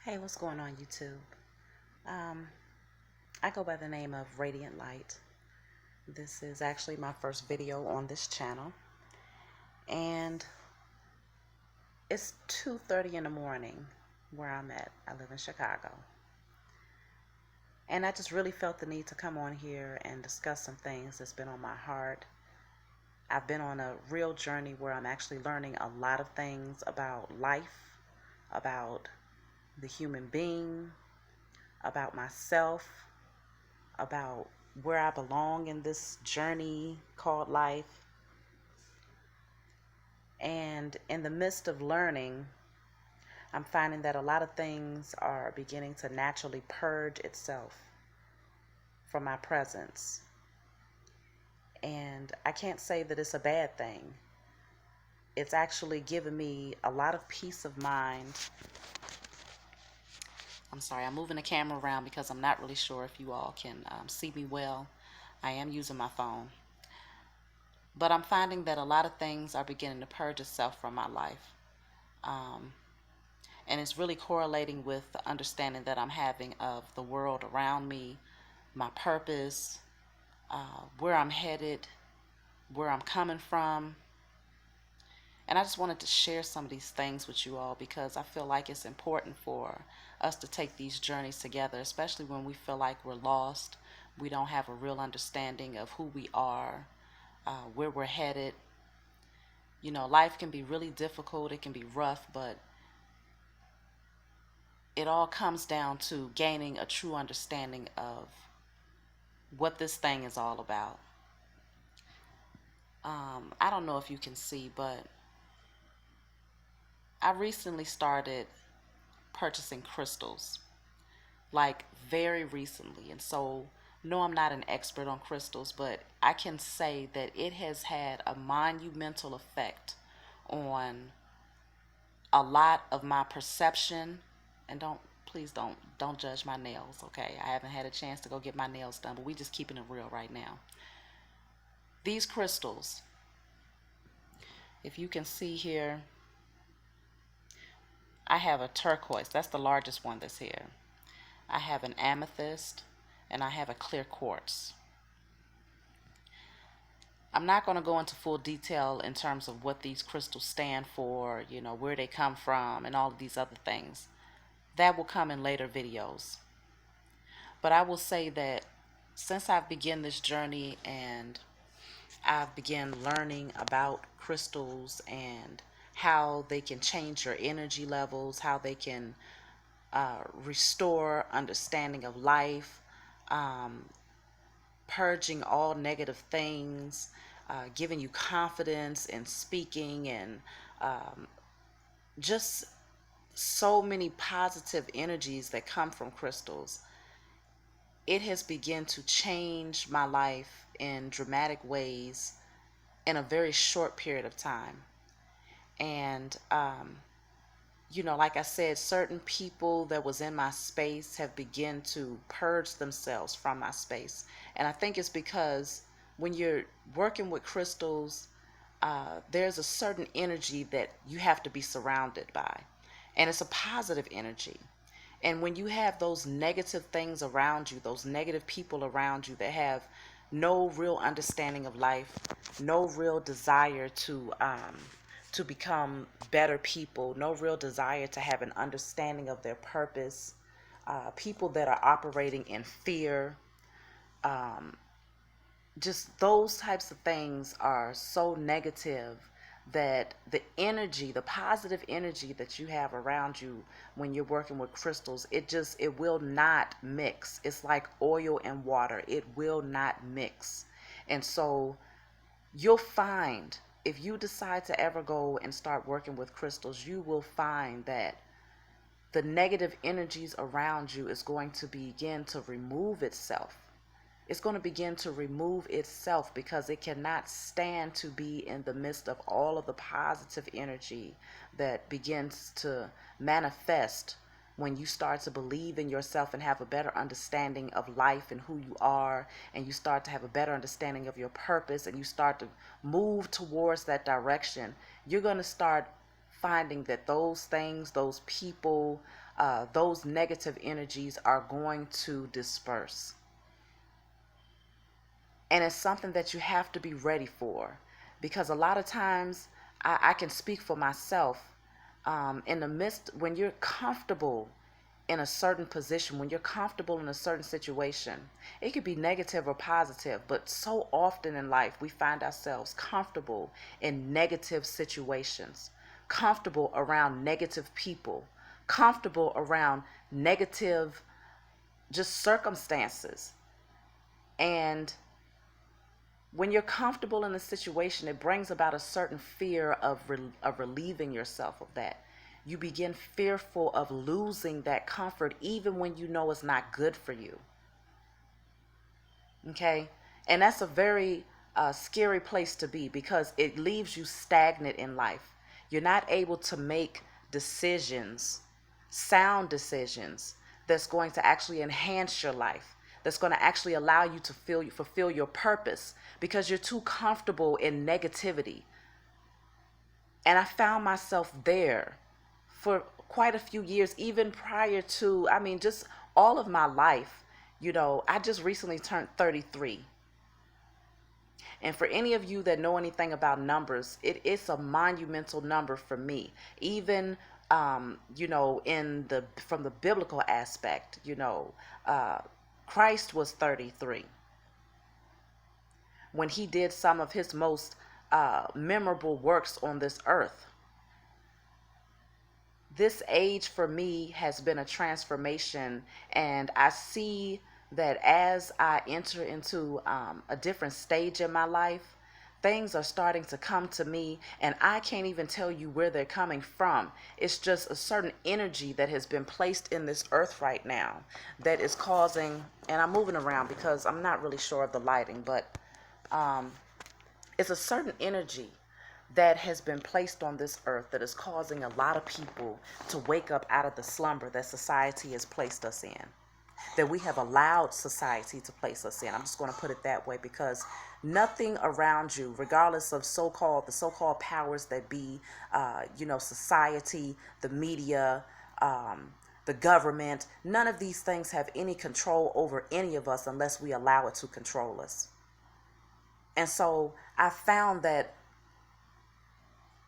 Hey, what's going on, YouTube? Um, I go by the name of Radiant Light. This is actually my first video on this channel, and it's 2:30 in the morning where I'm at. I live in Chicago, and I just really felt the need to come on here and discuss some things that's been on my heart. I've been on a real journey where I'm actually learning a lot of things about life, about the human being, about myself, about where I belong in this journey called life. And in the midst of learning, I'm finding that a lot of things are beginning to naturally purge itself from my presence. And I can't say that it's a bad thing. It's actually given me a lot of peace of mind. I'm sorry, I'm moving the camera around because I'm not really sure if you all can see me well. I am using my phone. But I'm finding that a lot of things are beginning to purge itself from my life. Um, and it's really correlating with the understanding that I'm having of the world around me, my purpose, where I'm headed, where I'm coming from. And I just wanted to share some of these things with you all because I feel like it's important for us to take these journeys together, especially when we feel like we're lost. We don't have a real understanding of who we are, where we're headed. You know, life can be really difficult, it can be rough, but it all comes down to gaining a true understanding of what this thing is all about. I don't know if you can see, but I recently started purchasing crystals, like very recently. And so, no, I'm not an expert on crystals, but I can say that it has had a monumental effect on a lot of my perception. And please don't judge my nails, okay? I haven't had a chance to go get my nails done, but we just keeping it real right now. These crystals, if you can see here, I have a turquoise. That's the largest one that's here. I have an amethyst, and I have a clear quartz. I'm not going to go into full detail in terms of what these crystals stand for, you know, where they come from, and all of these other things. That will come in later videos. But I will say that since I've begun this journey and I've begun learning about crystals and how they can change your energy levels, how they can restore understanding of life, um, purging all negative things, giving you confidence in speaking, and just so many positive energies that come from crystals. It has begun to change my life in dramatic ways in a very short period of time. And you know, like I said, certain people that was in my space have begun to purge themselves from my space. And I think it's because when you're working with crystals, there's a certain energy that you have to be surrounded by. And it's a positive energy. And when you have those negative things around you, those negative people around you that have no real understanding of life, no real desire to become better people, no real desire to have an understanding of their purpose, people that are operating in fear, just those types of things are so negative that the energy, the positive energy that you have around you when you're working with crystals, it will not mix. It's like oil and water. It will not mix. And so you'll find, if you decide to ever go and start working with crystals, you will find that the negative energies around you is going to begin to remove itself. It's going to begin to remove itself because it cannot stand to be in the midst of all of the positive energy that begins to manifest when you start to believe in yourself and have a better understanding of life and who you are, and you start to have a better understanding of your purpose, and you start to move towards that direction. You're going to start finding that those things, those people, those negative energies are going to disperse. And it's something that you have to be ready for, because a lot of times I can speak for myself. In the midst, when you're comfortable in a certain position, when you're comfortable in a certain situation, it could be negative or positive, but so often in life we find ourselves comfortable in negative situations, comfortable around negative people, comfortable around negative just circumstances. And when you're comfortable in a situation, it brings about a certain fear of relieving yourself of that. You begin fearful of losing that comfort, even when you know it's not good for you. Okay? And that's a very scary place to be, because it leaves you stagnant in life. You're not able to make decisions, sound decisions, that's going to actually enhance your life, that's going to actually allow you to fulfill your purpose, because you're too comfortable in negativity. And I found myself there for quite a few years, even prior to, I mean, just all of my life. I just recently turned 33. And for any of you that know anything about numbers, it's a monumental number for me. Even, from the biblical aspect, Christ was 33 when he did some of his most memorable works on this earth. This age for me has been a transformation, and I see that as I enter into a different stage in my life, things are starting to come to me, and I can't even tell you where they're coming from. It's just a certain energy that has been placed in this earth right now that is causing, and I'm moving around because I'm not really sure of the lighting, but it's a certain energy that has been placed on this earth that is causing a lot of people to wake up out of the slumber that society has placed us in, that we have allowed society to place us in. I'm just going to put it that way, because nothing around you, regardless of the so-called powers that be, society, the media, the government, none of these things have any control over any of us unless we allow it to control us. And so I found that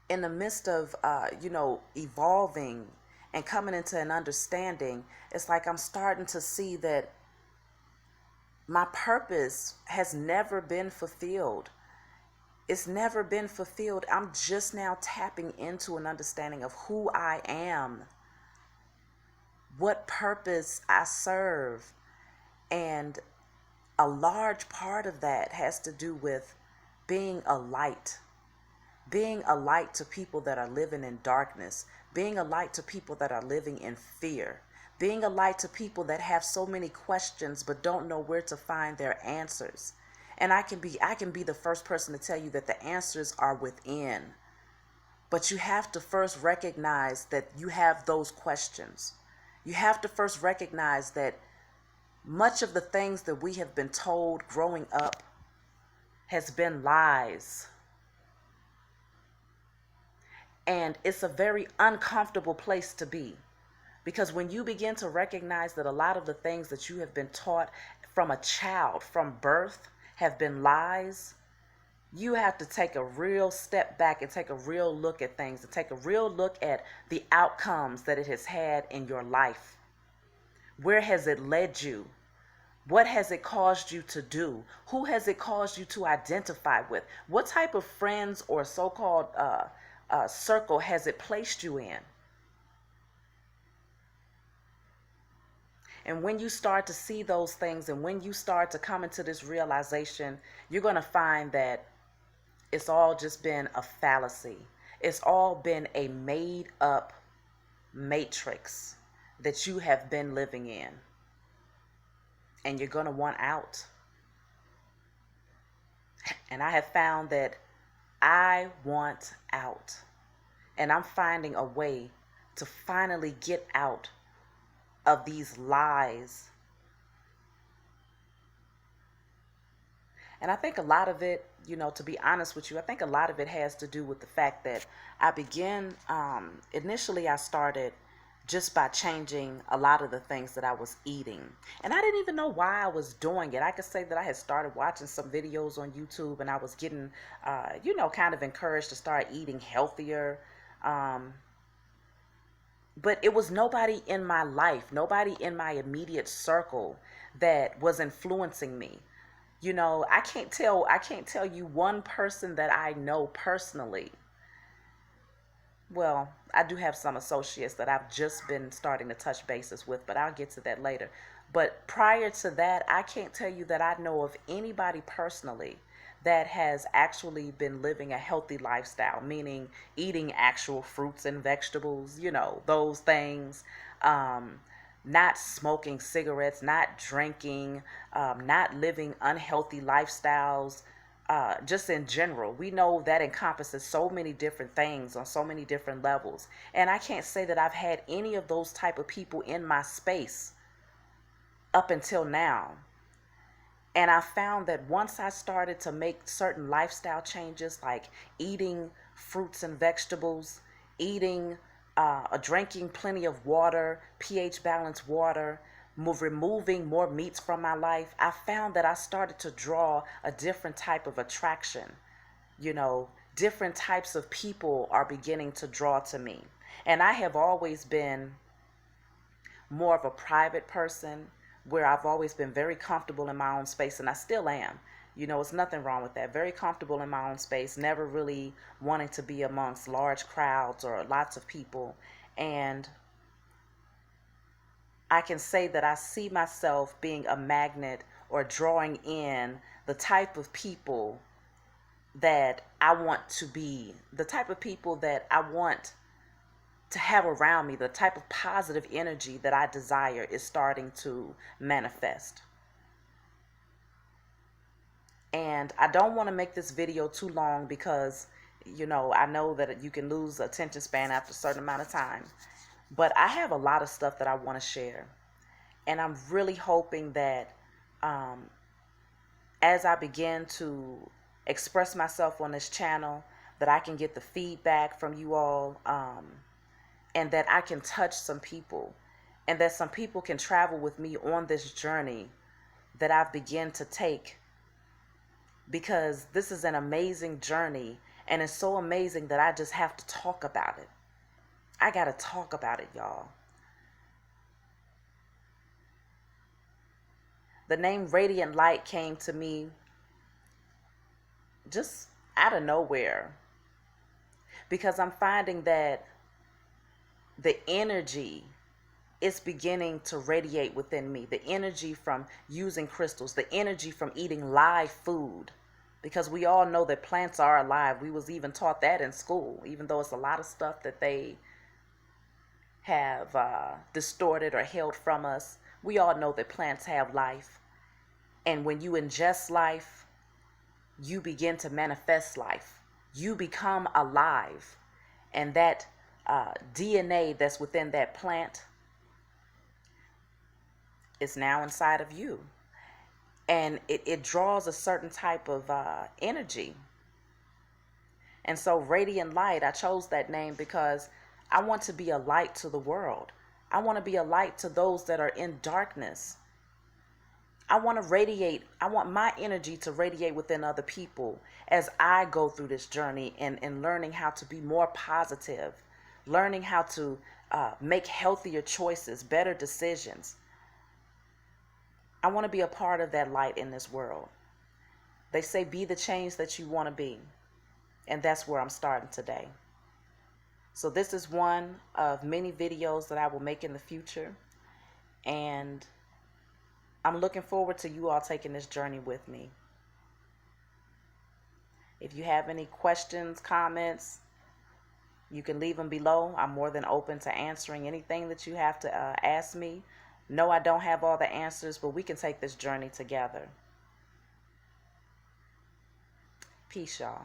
in the midst of, evolving and coming into an understanding, it's like I'm starting to see that my purpose has never been fulfilled. It's never been fulfilled. I'm just now tapping into an understanding of who I am, what purpose I serve. And a large part of that has to do with being a light to people that are living in darkness, being a light to people that are living in fear, being a light to people that have so many questions but don't know where to find their answers. And I can be the first person to tell you that the answers are within. But you have to first recognize that you have those questions. You have to first recognize that much of the things that we have been told growing up has been lies. And it's a very uncomfortable place to be, because when you begin to recognize that a lot of the things that you have been taught from a child, from birth, have been lies, you have to take a real step back and take a real look at things, and take a real look at the outcomes that it has had in your life. Where has it led you? What has it caused you to do? Who has it caused you to identify with? What type of friends or so-called circle has it placed you in? And when you start to see those things, and when you start to come into this realization, you're going to find that it's all just been a fallacy. It's all been a made up matrix that you have been living in. And you're going to want out. And I have found that I want out. And I'm finding a way to finally get out of these lies. And I think a lot of it, to be honest with you, I think a lot of it has to do with the fact that I began, initially I started just by changing a lot of the things that I was eating. And I didn't even know why I was doing it. I could say that I had started watching some videos on YouTube and I was getting, kind of encouraged to start eating healthier. Um, but it was nobody in my life, nobody in my immediate circle that was influencing me. I can't tell you one person that I know personally. Well, I do have some associates that I've just been starting to touch bases with, but I'll get to that later. But prior to that, I can't tell you that I know of anybody personally that has actually been living a healthy lifestyle, meaning eating actual fruits and vegetables, those things. Um, Not smoking cigarettes, not drinking, not living unhealthy lifestyles, just in general. We know that encompasses so many different things on so many different levels. And I can't say that I've had any of those type of people in my space up until now. And I found that once I started to make certain lifestyle changes, like eating fruits and vegetables, eating, drinking plenty of water, pH balanced water, removing more meats from my life, I found that I started to draw a different type of attraction. You know, different types of people are beginning to draw to me. And I have always been more of a private person where I've always been very comfortable in my own space, and I still am. It's nothing wrong with that. Very comfortable in my own space, never really wanting to be amongst large crowds or lots of people. And I can say that I see myself being a magnet or drawing in the type of people that I want to be, the type of people that I want to have around me, the type of positive energy that I desire is starting to manifest. And I don't want to make this video too long because, I know that you can lose attention span after a certain amount of time. But I have a lot of stuff that I want to share. And I'm really hoping that as I begin to express myself on this channel, that I can get the feedback from you all, and that I can touch some people, and that some people can travel with me on this journey that I've begun to take, because this is an amazing journey, and it's so amazing that I just have to talk about it. I got to talk about it, y'all. The name Radiant Light came to me just out of nowhere, because I'm finding that the energy is beginning to radiate within me. The energy from using crystals, the energy from eating live food, because we all know that plants are alive. We was even taught that in school, even though it's a lot of stuff that they have distorted or held from us. We all know that plants have life. And when you ingest life, you begin to manifest life. You become alive. And that DNA that's within that plant is now inside of you. And it draws a certain type of energy. And so Radiant Light, I chose that name because I want to be a light to the world. I want to be a light to those that are in darkness. I want to radiate. I want my energy to radiate within other people as I go through this journey and learning how to be more positive, learning how to make healthier choices, better decisions. I want to be a part of that light in this world. They say be the change that you want to be. And that's where I'm starting today. So this is one of many videos that I will make in the future. And I'm looking forward to you all taking this journey with me. If you have any questions, comments, you can leave them below. I'm more than open to answering anything that you have to ask me. No, I don't have all the answers, but we can take this journey together. Peace, y'all.